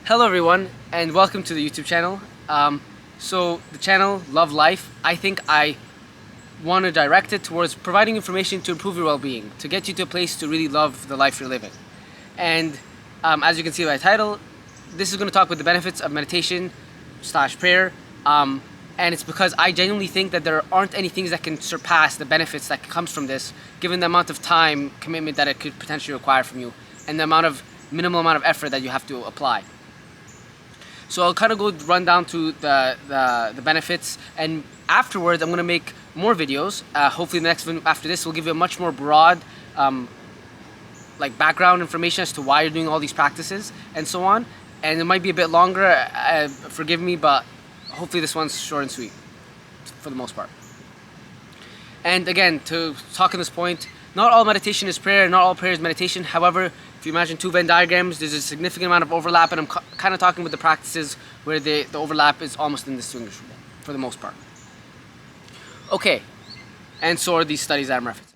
Hello everyone and welcome to the YouTube channel. So the channel Love Life, I think I want to direct it towards providing information to improve your well-being, to get you to a place to really love the life you're living. And as you can see by the title, this is going to talk about the benefits of meditation / prayer. And it's because I genuinely think that there aren't any things that can surpass the benefits that comes from this, given the amount of time commitment that it could potentially require from you and the minimal amount of effort that you have to apply. So I'll kind of run down to the benefits, and afterwards I'm going to make more videos. Hopefully the next one after this will give you a much more broad background information as to why you're doing all these practices and so on. And it might be a bit longer, forgive me, but hopefully this one's short and sweet for the most part. And again, to talk on this point, not all meditation is prayer, not all prayer is meditation. However, if you imagine two Venn diagrams, there's a significant amount of overlap, and I'm kind of talking about the practices where the overlap is almost indistinguishable for the most part. Okay, and so are these studies that I'm referencing.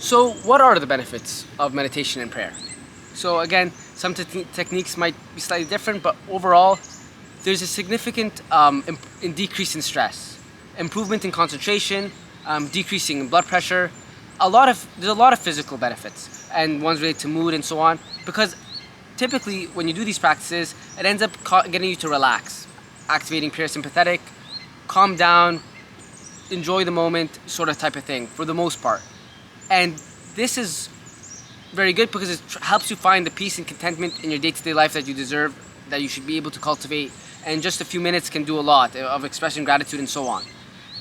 So what are the benefits of meditation and prayer? So again, some techniques might be slightly different, but overall, there's a significant decrease in stress, improvement in concentration, decreasing in blood pressure. There's a lot of physical benefits, and ones related to mood and so on, because typically when you do these practices, it ends up getting you to relax, activating parasympathetic, calm down, enjoy the moment sort of type of thing for the most part. And this is very good because it helps you find the peace and contentment in your day-to-day life that you deserve, that you should be able to cultivate, and just a few minutes can do a lot of expressing gratitude and so on.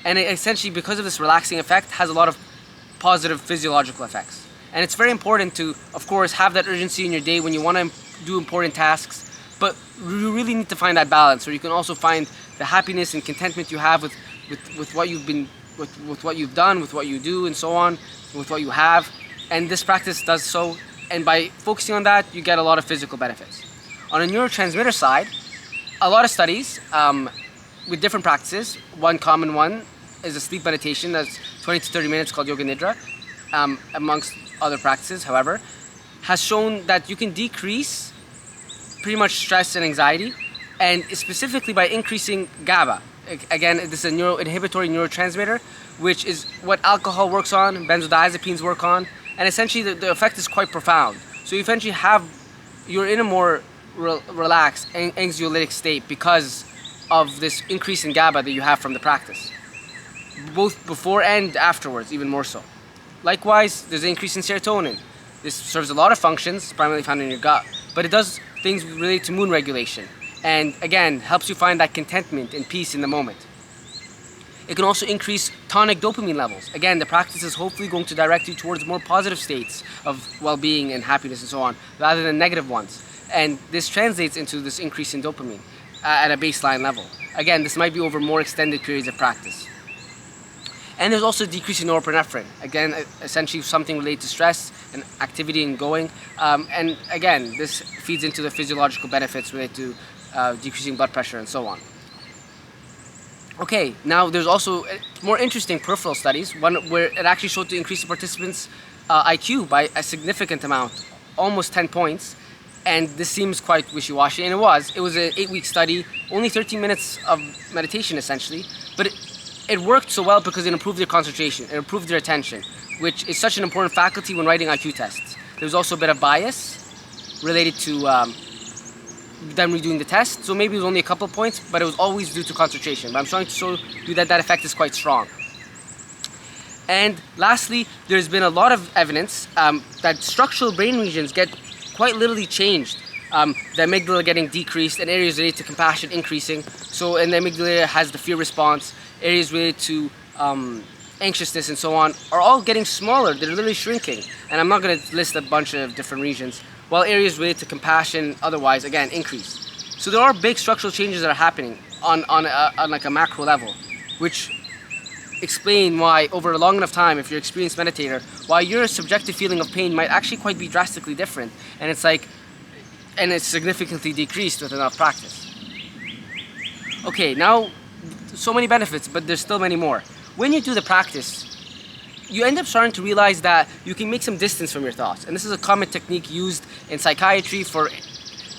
And it essentially, because of this relaxing effect, has a lot of positive physiological effects. And it's very important to, of course, have that urgency in your day when you want to do important tasks, but you really need to find that balance where you can also find the happiness and contentment you have with what you've been, with what you've done, with what you do and so on, with what you have. And this practice does so, and by focusing on that, you get a lot of physical benefits. On a neurotransmitter side, a lot of studies with different practices. One common one is a sleep meditation that's 20 to 30 minutes called Yoga Nidra, amongst other practices, however, has shown that you can decrease pretty much stress and anxiety, and specifically by increasing GABA. Again, this is a inhibitory neurotransmitter, which is what alcohol works on, benzodiazepines work on, and essentially the effect is quite profound. So you eventually you're in a more relaxed, anxiolytic state because of this increase in GABA that you have from the practice, both before and afterwards, even more so. Likewise, there's an increase in serotonin. This serves a lot of functions, primarily found in your gut, but it does things related to mood regulation, and again, helps you find that contentment and peace in the moment. It can also increase tonic dopamine levels. Again, the practice is hopefully going to direct you towards more positive states of well-being and happiness and so on, rather than negative ones. And this translates into this increase in dopamine at a baseline level. Again, this might be over more extended periods of practice. And there's also a decrease in norepinephrine. Again, essentially something related to stress and activity and going. And again, this feeds into the physiological benefits related to decreasing blood pressure and so on. Okay, now there's also more interesting peripheral studies, one where it actually showed to increase the participants' IQ by a significant amount, almost 10 points. And this seems quite wishy-washy, and it was an 8-week study, only 13 minutes of meditation essentially, but it worked so well because it improved their concentration, it improved their attention, which is such an important faculty when writing IQ tests. There was also a bit of bias related to them redoing the test, so maybe it was only a couple points, but it was always due to concentration. But I'm trying to show you that that effect is quite strong. And lastly, there's been a lot of evidence that structural brain regions get quite literally changed. The amygdala getting decreased and areas related to compassion increasing. So, and the amygdala has the fear response, areas related to anxiousness and so on are all getting smaller. They're literally shrinking. And I'm not going to list a bunch of different regions, while areas related to compassion otherwise, again, increase. So there are big structural changes that are happening on like a macro level, which explain why over a long enough time, if you're an experienced meditator, why your subjective feeling of pain might actually quite be drastically different, and it's significantly decreased with enough practice. Okay, now so many benefits, but there's still many more. When you do the practice, you end up starting to realize that you can make some distance from your thoughts. And this is a common technique used in psychiatry for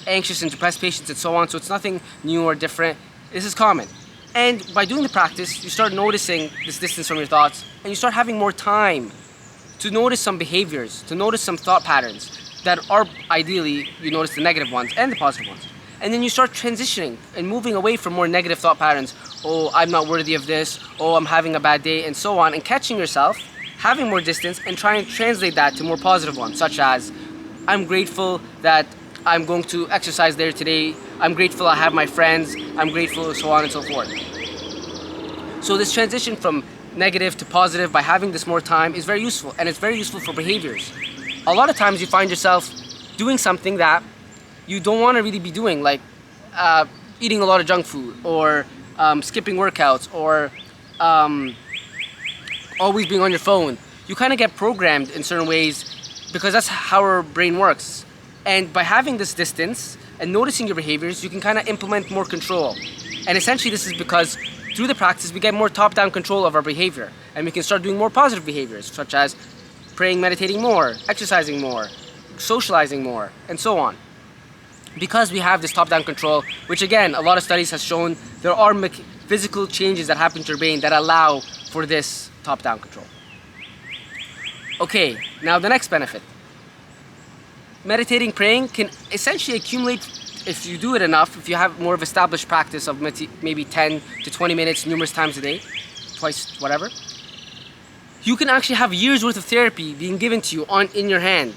anxious and depressed patients and so on, so it's nothing new or different. This is common. And by doing the practice, you start noticing this distance from your thoughts, and you start having more time to notice some behaviors, to notice some thought patterns that are ideally, you notice the negative ones and the positive ones. And then you start transitioning and moving away from more negative thought patterns. Oh, I'm not worthy of this. Oh, I'm having a bad day, and so on. And catching yourself, having more distance, and trying to translate that to more positive ones, such as, I'm grateful that I'm going to exercise there today. I'm grateful I have my friends. I'm grateful, so on and so forth. So this transition from negative to positive by having this more time is very useful, and it's very useful for behaviors. A lot of times you find yourself doing something that you don't want to really be doing, like eating a lot of junk food, or skipping workouts, or always being on your phone. You kind of get programmed in certain ways because that's how our brain works. And by having this distance and noticing your behaviors, you can kind of implement more control. And essentially this is because through the practice we get more top-down control of our behavior, and we can start doing more positive behaviors, such as praying, meditating more, exercising more, socializing more, and so on. Because we have this top-down control, which again, a lot of studies has shown there are physical changes that happen to your brain that allow for this top-down control. Okay, now the next benefit. Meditating, praying can essentially accumulate, if you do it enough, if you have more of established practice of maybe 10 to 20 minutes numerous times a day, twice, whatever, you can actually have years worth of therapy being given to you in your hand.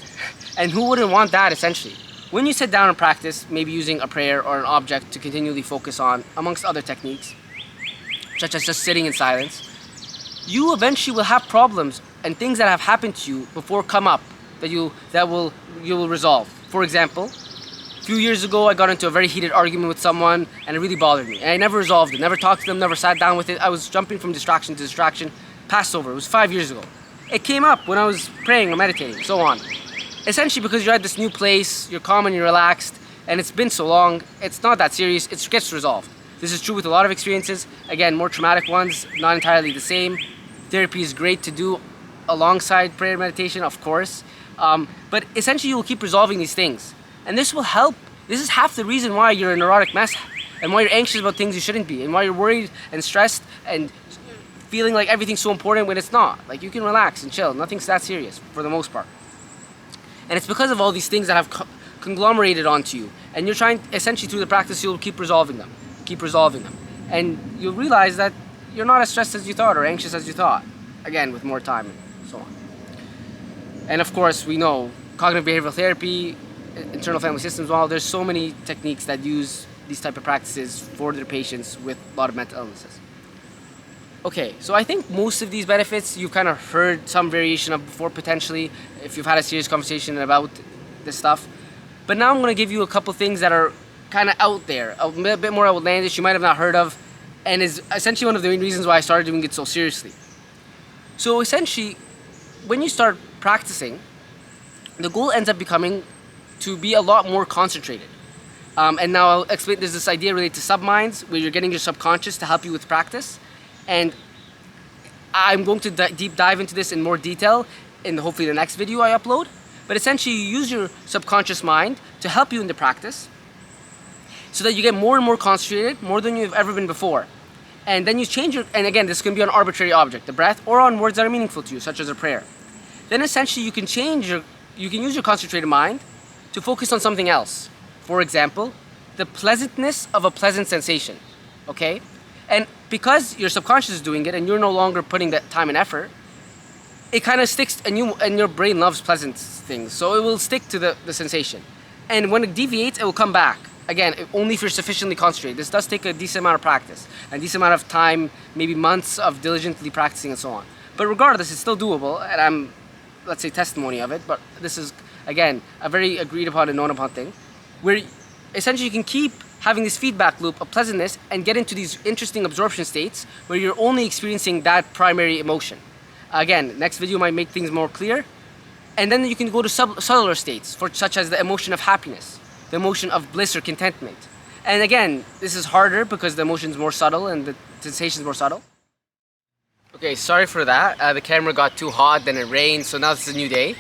And who wouldn't want that, essentially? When you sit down and practice, maybe using a prayer or an object to continually focus on, amongst other techniques, such as just sitting in silence, you eventually will have problems and things that have happened to you before come up that you will resolve. For example, a few years ago I got into a very heated argument with someone, and it really bothered me. And I never resolved it, never talked to them, never sat down with it. I was jumping from distraction to distraction, passed over. It was 5 years ago. It came up when I was praying or meditating, so on. Essentially because you're at this new place, you're calm and you're relaxed, and it's been so long, it's not that serious, it gets resolved. This is true with a lot of experiences. Again, more traumatic ones, not entirely the same. Therapy is great to do alongside prayer and meditation, of course. But essentially you will keep resolving these things. And this will help. This is half the reason why you're a neurotic mess, and why you're anxious about things you shouldn't be, and why you're worried and stressed and feeling like everything's so important when it's not. Like, you can relax and chill. Nothing's that serious for the most part. And it's because of all these things that have conglomerated onto you. And you're trying, essentially through the practice, you'll keep resolving them. And you'll realize that you're not as stressed as you thought or anxious as you thought. Again, with more time and so on. And of course, we know cognitive behavioral therapy, internal family systems, well, there's so many techniques that use these type of practices for their patients with a lot of mental illnesses. Okay, so I think most of these benefits you've kind of heard some variation of before, potentially, if you've had a serious conversation about this stuff. But now I'm going to give you a couple things that are kind of out there, a bit more outlandish, you might have not heard of, and is essentially one of the main reasons why I started doing it so seriously. So essentially, when you start practicing, the goal ends up becoming to be a lot more concentrated. And now I'll explain, there's this idea related to subminds, where you're getting your subconscious to help you with practice. And I'm going to deep dive into this in more detail in hopefully the next video I upload. But essentially you use your subconscious mind to help you in the practice so that you get more and more concentrated, more than you've ever been before. And then you change your, and again, this can be on arbitrary object, the breath, or on words that are meaningful to you, such as a prayer. Then essentially you can use your concentrated mind to focus on something else. For example, the pleasantness of a pleasant sensation, okay? And because your subconscious is doing it and you're no longer putting that time and effort, it kind of sticks, and your brain loves pleasant things, so it will stick to the sensation. And when it deviates, it will come back. Again, only if you're sufficiently concentrated. This does take a decent amount of practice, a decent amount of time, maybe months of diligently practicing and so on. But regardless, it's still doable, and I'm, let's say, testimony of it. But this is, again, a very agreed upon and known upon thing, where essentially you can keep having this feedback loop of pleasantness and get into these interesting absorption states where you're only experiencing that primary emotion. Again, next video might make things more clear. And then you can go to subtler states, such as the emotion of happiness, the emotion of bliss or contentment. And again, this is harder because the emotion is more subtle and the sensation is more subtle. Okay, sorry for that. The camera got too hot, then it rained, so now it's a new day.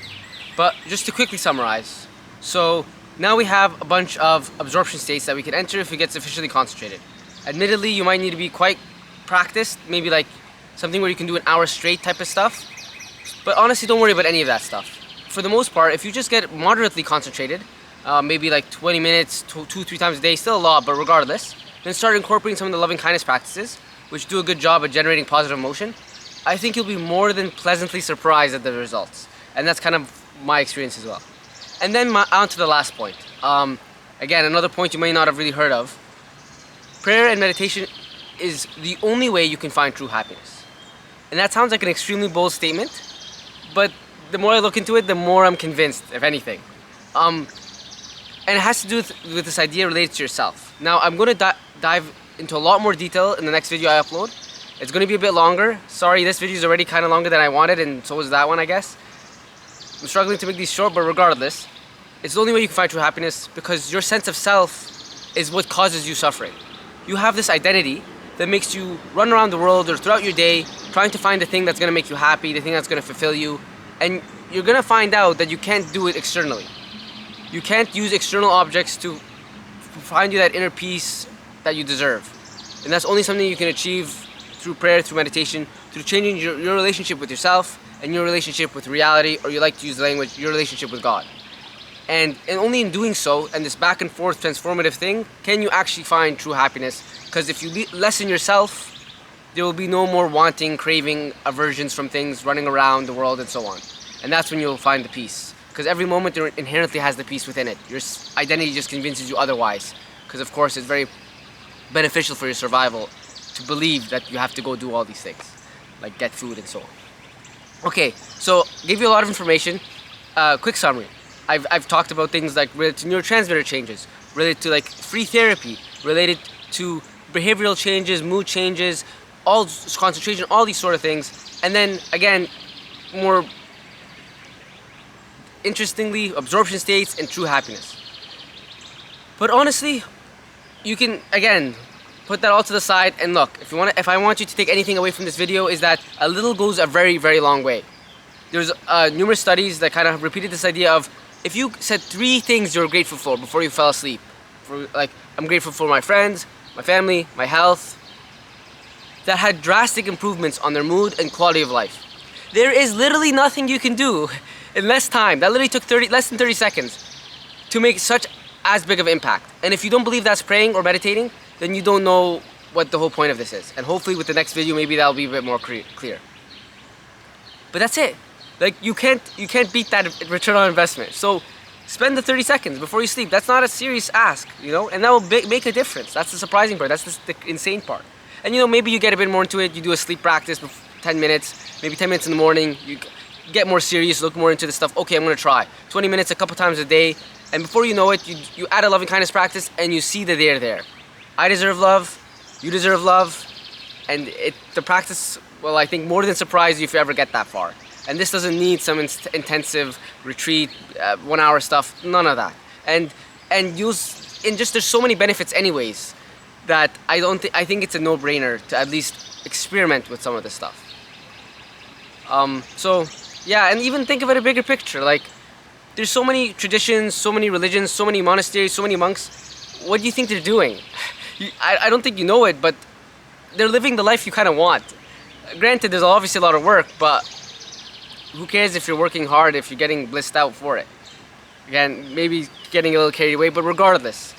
But just to quickly summarize. So Now we have a bunch of absorption states that we can enter if we get sufficiently concentrated. Admittedly, you might need to be quite practiced, maybe like something where you can do an hour straight type of stuff. But honestly, don't worry about any of that stuff. For the most part, if you just get moderately concentrated, maybe like 20 minutes, 2-3 times a day, still a lot, but regardless, then start incorporating some of the loving kindness practices, which do a good job at generating positive emotion. I think you'll be more than pleasantly surprised at the results. And that's kind of my experience as well. And then on to the last point. Again, another point you may not have really heard of. Prayer and meditation is the only way you can find true happiness. And that sounds like an extremely bold statement, but the more I look into it, the more I'm convinced, if anything. And it has to do with this idea related to yourself. Now, I'm going to dive into a lot more detail in the next video I upload. It's going to be a bit longer. Sorry, this video is already kind of longer than I wanted, and so was that one, I guess. I'm struggling to make these short, but regardless, it's the only way you can find true happiness, because your sense of self is what causes you suffering. You have this identity that makes you run around the world or throughout your day trying to find the thing that's going to make you happy, the thing that's going to fulfill you, and you're going to find out that you can't do it externally. You can't use external objects to find you that inner peace that you deserve. And that's only something you can achieve through prayer, through meditation, through changing your relationship with yourself and your relationship with reality, or you like to use the language, your relationship with God. And only in doing so, and this back and forth transformative thing, can you actually find true happiness. Because if you lessen yourself, there will be no more wanting, craving, aversions from things, running around the world and so on. And that's when you'll find the peace. Because every moment there inherently has the peace within it. Your identity just convinces you otherwise. Because of course it's very beneficial for your survival to believe that you have to go do all these things. Like get food and so on. Okay, so give you a lot of information. Quick summary. I've talked about things like related to neurotransmitter changes, related to like free therapy, related to behavioral changes, mood changes, all concentration, all these sort of things. And then again, more interestingly, absorption states and true happiness. But honestly, you can again put that all to the side and look. If I want you to take anything away from this video, is that a little goes a very, very long way. There's numerous studies that kind of repeated this idea of if you said 3 things you're grateful for before you fell asleep, like I'm grateful for my friends, my family, my health, that had drastic improvements on their mood and quality of life. There is literally nothing you can do in less time. That literally took less than 30 seconds to make such as big of an impact. And if you don't believe that's praying or meditating, then you don't know what the whole point of this is. And hopefully with the next video, maybe that'll be a bit more clear. But that's it. Like you can't beat that return on investment. So spend the 30 seconds before you sleep. That's not a serious ask, you know, and that will make a difference. That's the surprising part. That's the insane part. And you know, maybe you get a bit more into it. You do a sleep practice for 10 minutes, maybe 10 minutes in the morning. You get more serious, look more into the stuff. Okay, I'm gonna try 20 minutes a couple times a day. And before you know it, you add a loving kindness practice and you see that they're there. I deserve love, you deserve love, and the practice will, I think, more than surprise you if you ever get that far. And this doesn't need some intensive retreat, 1 hour stuff, none of that. And there's so many benefits anyways that I think it's a no-brainer to at least experiment with some of this stuff. So yeah, and even think of it a bigger picture. Like there's so many traditions, so many religions, so many monasteries, so many monks. What do you think they're doing? I don't think you know it, but they're living the life you kind of want. Granted, there's obviously a lot of work, but who cares if you're working hard, if you're getting blissed out for it? Again, maybe getting a little carried away, but regardless,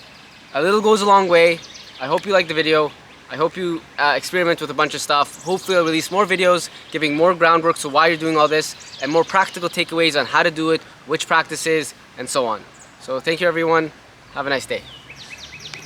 a little goes a long way. I hope you like the video. I hope you experiment with a bunch of stuff. Hopefully I'll release more videos, giving more groundwork to why you're doing all this, and more practical takeaways on how to do it, which practices, and so on. So thank you everyone. Have a nice day.